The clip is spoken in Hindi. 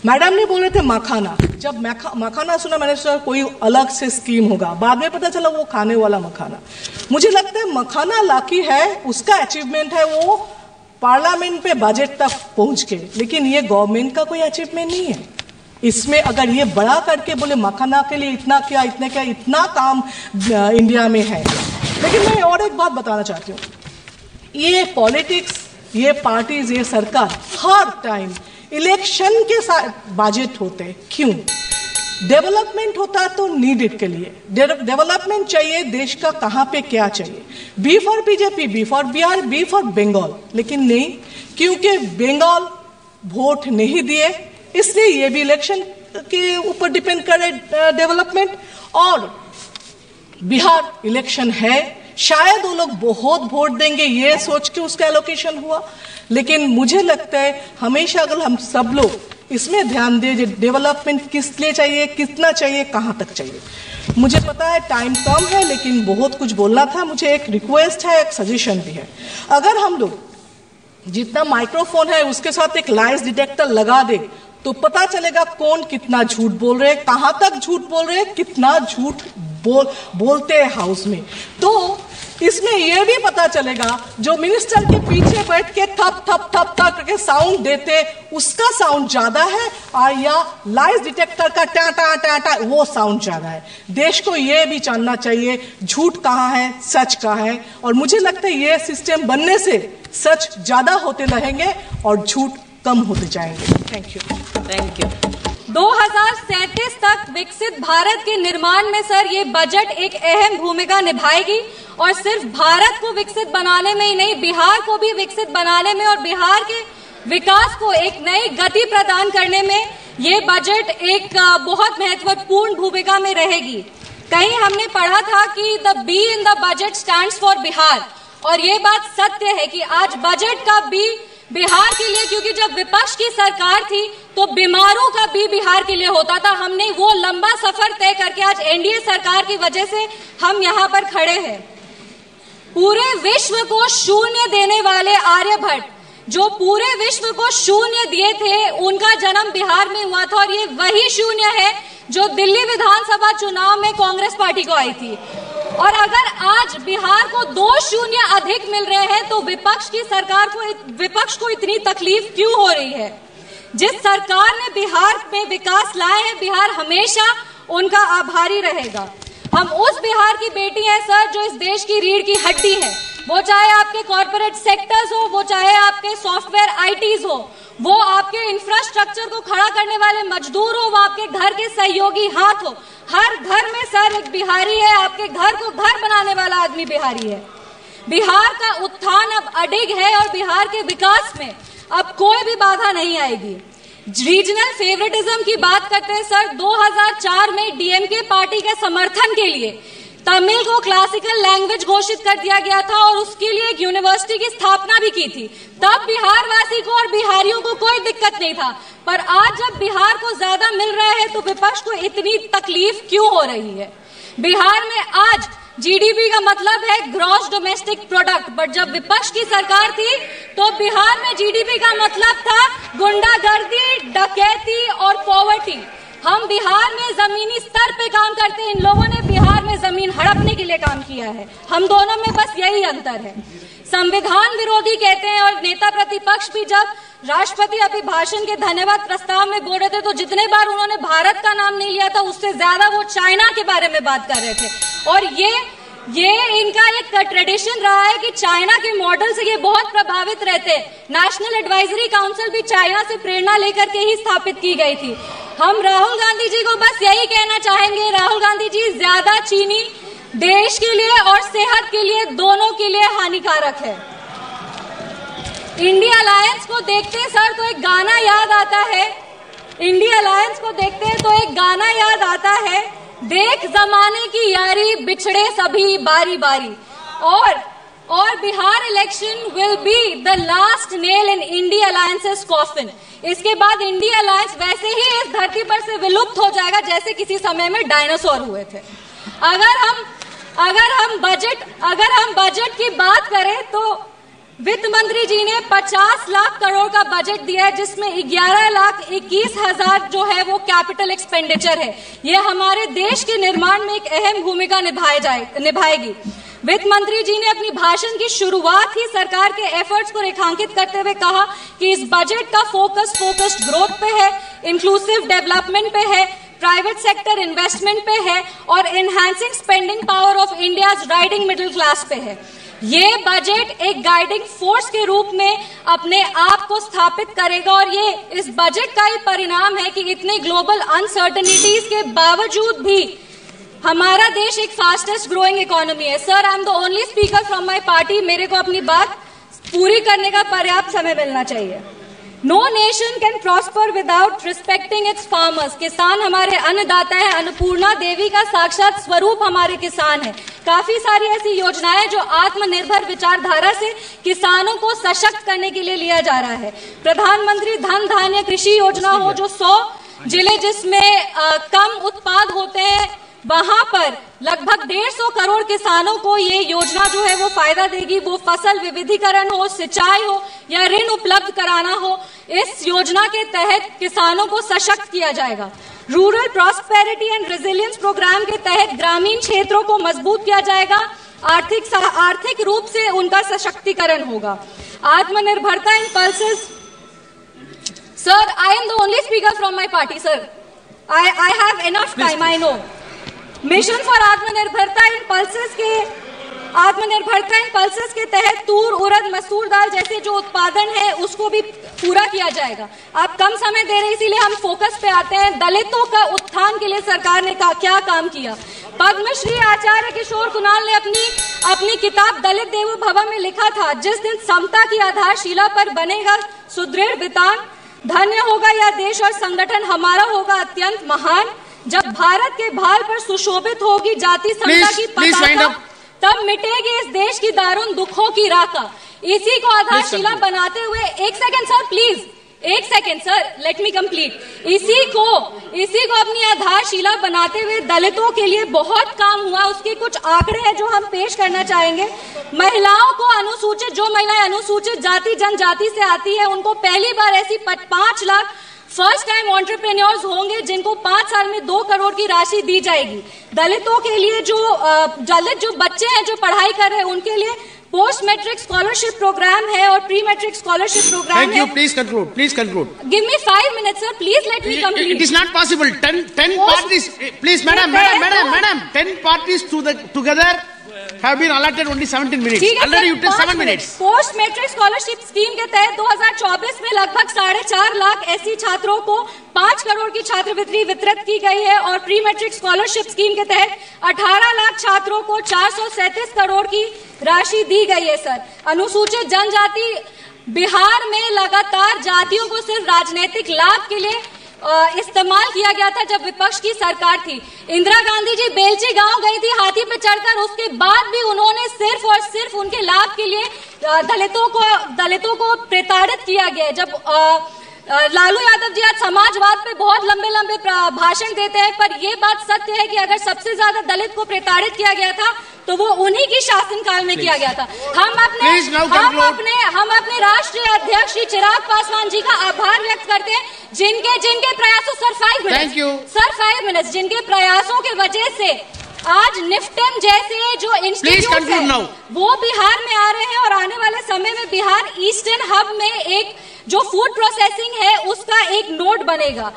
मैडम ने बोले थे मखाना, जब मखाना सुना मैंने सोचा कोई अलग से स्कीम होगा, बाद में पता चला वो खाने वाला मखाना। मुझे लगता है मखाना लाकी है, उसका अचीवमेंट है वो पार्लियामेंट पे बजट तक पहुंच के, लेकिन ये गवर्नमेंट का कोई अचीवमेंट नहीं है। इसमें अगर ये बड़ा करके बोले मखाना के लिए इतना क्या इतना काम इंडिया में है। लेकिन मैं और एक बात बताना चाहती हूँ, ये पॉलिटिक्स, ये पार्टीज, ये सरकार हर टाइम इलेक्शन के साथ बजट होते हैं। क्यों? डेवलपमेंट होता है तो नीडेड के लिए डेवलपमेंट चाहिए, देश का कहाँ पे क्या चाहिए, B for BJP, B for Bihar, B for Bengal. लेकिन नहीं, क्योंकि बंगाल वोट नहीं दिए इसलिए ये भी इलेक्शन के ऊपर डिपेंड करे डेवलपमेंट। और बिहार इलेक्शन है, शायद वो लोग बहुत वोट देंगे ये सोच के उसका एलोकेशन हुआ। लेकिन मुझे लगता है हमेशा अगर हम सब लोग इसमें ध्यान दें, डेवलपमेंट किस लिए चाहिए, कितना चाहिए, कहाँ तक चाहिए। मुझे पता है टाइम कम है, लेकिन बहुत कुछ बोलना था। मुझे एक रिक्वेस्ट है, एक सजेशन भी है। अगर हम लोग जितना माइक्रोफोन है उसके साथ एक लाइज डिटेक्टर लगा दे तो पता चलेगा कौन कितना झूठ बोल रहे हैं, कहाँ तक झूठ बोल रहे हैं, कितना झूठ बोलते हैं हाउस में। तो इसमें यह भी पता चलेगा जो मिनिस्टर के पीछे बैठ के थप थप थप थप करके साउंड देते उसका साउंड ज्यादा है और या लाइज डिटेक्टर का टाटा टाटा वो साउंड ज्यादा है। देश को यह भी जानना चाहिए झूठ कहाँ है, सच कहाँ है। और मुझे लगता है ये सिस्टम बनने से सच ज्यादा होते रहेंगे और झूठ कम होते जाएंगे। Thank you. 2037 तक विकसित भारत के निर्माण में सर ये बजट एक अहम भूमिका निभाएगी और सिर्फ भारत को विकसित बनाने में ही नहीं, बिहार को भी विकसित बनाने में और बिहार के विकास को एक नई गति प्रदान करने में ये बजट एक बहुत महत्वपूर्ण भूमिका में रहेगी। कहीं हमने पढ़ा था कि the be in the budget stands for Bihar, और ये बात सत्य है कि आज बजट का बी बिहार के लिए, क्योंकि जब विपक्ष की सरकार थी तो बीमारों का भी बिहार के लिए होता था। हमने वो लंबा सफर तय करके आज एनडीए सरकार की वजह से हम यहाँ पर खड़े हैं। पूरे विश्व को शून्य देने वाले आर्यभट्ट, जो पूरे विश्व को शून्य दिए थे, उनका जन्म बिहार में हुआ था और ये वही शून्य है जो दिल्ली विधानसभा चुनाव में कांग्रेस पार्टी को आई थी। और अगर आज बिहार को 2 शून्य अधिक मिल रहे हैं तो विपक्ष को इतनी तकलीफ क्यों हो रही है? जिस सरकार ने बिहार में विकास लाए हैं, बिहार हमेशा उनका आभारी रहेगा। हम उस बिहार की बेटी हैं सर जो इस देश की रीढ़ की हड्डी है, वो चाहे आपके कॉर्पोरेट सेक्टर्स हो, वो चाहे आपके सॉफ्टवेयर आईटीज हो, वो आपके इंफ्रास्ट्रक्चर को खड़ा करने वाले मजदूर हो, वो आपके घर के सहयोगी हाथ हो। हर घर में सर एक बिहारी है, आपके घर को घर बनाने वाला आदमी बिहारी है। बिहार का उत्थान अब अडिग है और बिहार के विकास में अब कोई भी बाधा नहीं आएगी। रीजनल फेवरेटिज्म की बात करते हैं सर, 2004 में डीएमके पार्टी के समर्थन के लिए तमिल को क्लासिकल लैंग्वेज घोषित कर दिया गया था और उसके लिए एक यूनिवर्सिटी की स्थापना भी की थी। तब बिहार वासी को और बिहारियों को कोई दिक्कत नहीं था, पर आज जब बिहार को ज्यादा मिल रहा है तो विपक्ष को इतनी तकलीफ क्यों हो रही है? बिहार में आज जीडीपी का मतलब है ग्रॉस डोमेस्टिक प्रोडक्ट, बट जब विपक्ष की सरकार थी तो बिहार में जीडीपी का मतलब था गुंडागर्दी, डकैती और पॉवर्टी। हम बिहार में जमीनी स्तर पे काम करते हैं, इन लोगों ने बिहार में जमीन हड़पने के लिए काम किया है। हम दोनों में बस यही अंतर है। संविधान विरोधी कहते हैं और नेता प्रतिपक्ष भी जब राष्ट्रपति अभिभाषण के धन्यवाद प्रस्ताव में बोल रहे थे तो जितने बार उन्होंने भारत का नाम नहीं लिया था उससे ज्यादा वो चाइना के बारे में बात कर रहे थे। और ये इनका एक ट्रेडिशन रहा है कि चाइना के मॉडल से ये बहुत प्रभावित रहते। नेशनल एडवाइजरी काउंसिल भी चाइना से प्रेरणा लेकर के ही स्थापित की गई थी। हम राहुल गांधी जी को बस यही कहना चाहेंगे, राहुल गांधी जी, ज्यादा चीनी देश के लिए और सेहत के लिए, दोनों के लिए हानिकारक है। इंडिया अलायंस को देखते हैं सर तो एक गाना याद आता है, इंडिया अलायंस को देखते हैं तो एक गाना याद आता है, देख जमाने की यारी बिछड़े सभी बारी बारी। और Bihar election will be the last nail in India alliances coffin. इसके बाद इंडिया अलायंस वैसे ही इस धरती पर से विलुप्त हो जाएगा जैसे किसी समय में डायनासोर हुए थे। अगर हम बजट की बात करें तो वित्त मंत्री जी ने 50 लाख करोड़ का बजट दिया है, जिसमें 11,21,000 जो है वो कैपिटल एक्सपेंडिचर है। ये हमारे देश के निर्माण में एक अहम भूमिका निभाएगी। वित्त मंत्री जी ने अपनी भाषण की शुरुआत ही सरकार के एफर्ट्स को रेखांकित करते हुए कहा कि इस बजट का फोकस्ड ग्रोथ पे है, इंक्लूसिव डेवलपमेंट पे है, प्राइवेट सेक्टर इन्वेस्टमेंट पे है और enhancing spending power of India's riding middle class पे है। ये बजट एक गाइडिंग फोर्स के रूप में अपने आप को स्थापित करेगा और ये इस बजट का ही परिणाम है कि इतने ग्लोबल अनसर्टेनिटीज के बावजूद भी हमारा देश एक फास्टेस्ट ग्रोइंग इकोनॉमी है। Sir, I am the only speaker from my party, मेरे को अपनी बात पूरी करने का पर्याप्त समय मिलना चाहिए। No nation can prosper without respecting its farmers. किसान हमारे अन्नदाता है, अन्नपूर्णा देवी का साक्षात स्वरूप हमारे किसान है। काफी सारी ऐसी योजनाएं जो आत्मनिर्भर विचारधारा से किसानों को सशक्त करने के लिए लिया जा रहा है। प्रधानमंत्री धन धान्य कृषि योजना हो, जो 100 जिले जिसमें कम उत्पाद होते हैं वहां पर लगभग 150 करोड़ किसानों को ये योजना जो है वो फायदा देगी। वो फसल विविधीकरण हो, सिंचाई हो या ऋण उपलब्ध कराना हो, इस योजना के तहत किसानों को सशक्त किया जाएगा। Rural prosperity and resilience program के तहत ग्रामीण क्षेत्रों को मजबूत किया जाएगा, आर्थिक रूप से उनका सशक्तिकरण होगा। आत्मनिर्भरता in pulses. Sir, I am the only speaker from my party. Sir, I have enough time, I know. Mission for आत्मनिर्भरता इन पल्सेस के तहत तूर, उड़द, मसूर दाल जैसे जो उत्पादन है उसको भी पूरा किया जाएगा। आप कम समय दे रहे, इसीलिए हम फोकस पे आते हैं। दलितों का उत्थान के लिए सरकार ने क्या काम किया। पद्मश्री आचार्य किशोर कुणाल ने अपनी किताब दलित देवो भव में लिखा था, जिस दिन समता की आधारशिला पर बनेगा सुदृढ़ वितान, धन्य होगा यह देश और संगठन हमारा होगा अत्यंत महान। जब भारत के भाल पर सुशोभित होगी जाति समता की पताका, तब मिटेगी इस देश की दारुण दुखों की राका। इसी को आधारशिला बनाते हुए, एक सेकंड सर, प्लीज, एक second sir, let me complete. इसी को अपनी आधारशिला बनाते हुए दलितों के लिए बहुत काम हुआ। उसके कुछ आंकड़े हैं जो हम पेश करना चाहेंगे। महिलाओं को अनुसूचित, जो महिलाएं अनुसूचित जाति जनजाति से आती है, उनको पहली बार ऐसी 5 लाख फर्स्ट टाइम एंटरप्रेन्योर्स होंगे जिनको 5 साल में 2 करोड़ की राशि दी जाएगी। दलितों के लिए दलित जो बच्चे हैं जो पढ़ाई कर रहे हैं उनके लिए पोस्ट मैट्रिक स्कॉलरशिप प्रोग्राम है और प्री मैट्रिक स्कॉलरशिप प्रोग्राम है। Thank you. Please conclude. Please conclude. Give me 5 minutes, sir. Please let me complete. It is not possible. 10 parties. Please, madam. 10 parties together have been allotted only 17 minutes. Already you took 7 minutes. Post matric scholarship scheme के तहत 2024 में लगभग 4.5 लाख ऐसी छात्रों को 5 करोड़ की छात्रवृत्ति वितरित की गई है और प्री मैट्रिक स्कॉलरशिप स्कीम के तहत 18 लाख छात्रों को 437 करोड़ की राशि दी गई है। सर, अनुसूचित जनजाति बिहार में लगातार जातियों को सिर्फ राजनीतिक लाभ के लिए इस्तेमाल किया गया था जब विपक्ष की सरकार थी। इंदिरा गांधी जी बेलची गांव गई थी हाथी पे चढ़कर, उसके बाद भी उन्होंने सिर्फ और सिर्फ उनके लाभ के लिए दलितों को प्रताड़ित किया गया। जब लालू यादव जी आज समाजवाद पे बहुत लंबे भाषण देते हैं, पर यह बात सत्य है कि अगर सबसे ज्यादा दलित को प्रताड़ित किया गया था तो वो उन्हीं की शासनकाल में किया गया था। हम अपने राष्ट्रीय अध्यक्ष श्री चिराग पासवान जी का आभार व्यक्त करते हैं, जिनके प्रयासों, सर 5 मिनट्स, जिनके प्रयासों के वजह से आज निफ्टन जैसे जो इंस्टीट्यूट है वो बिहार में आ रहे हैं और आने वाले समय में बिहार ईस्टर्न हब में एक जो फूड प्रोसेसिंग है उसका एक नोड बनेगा।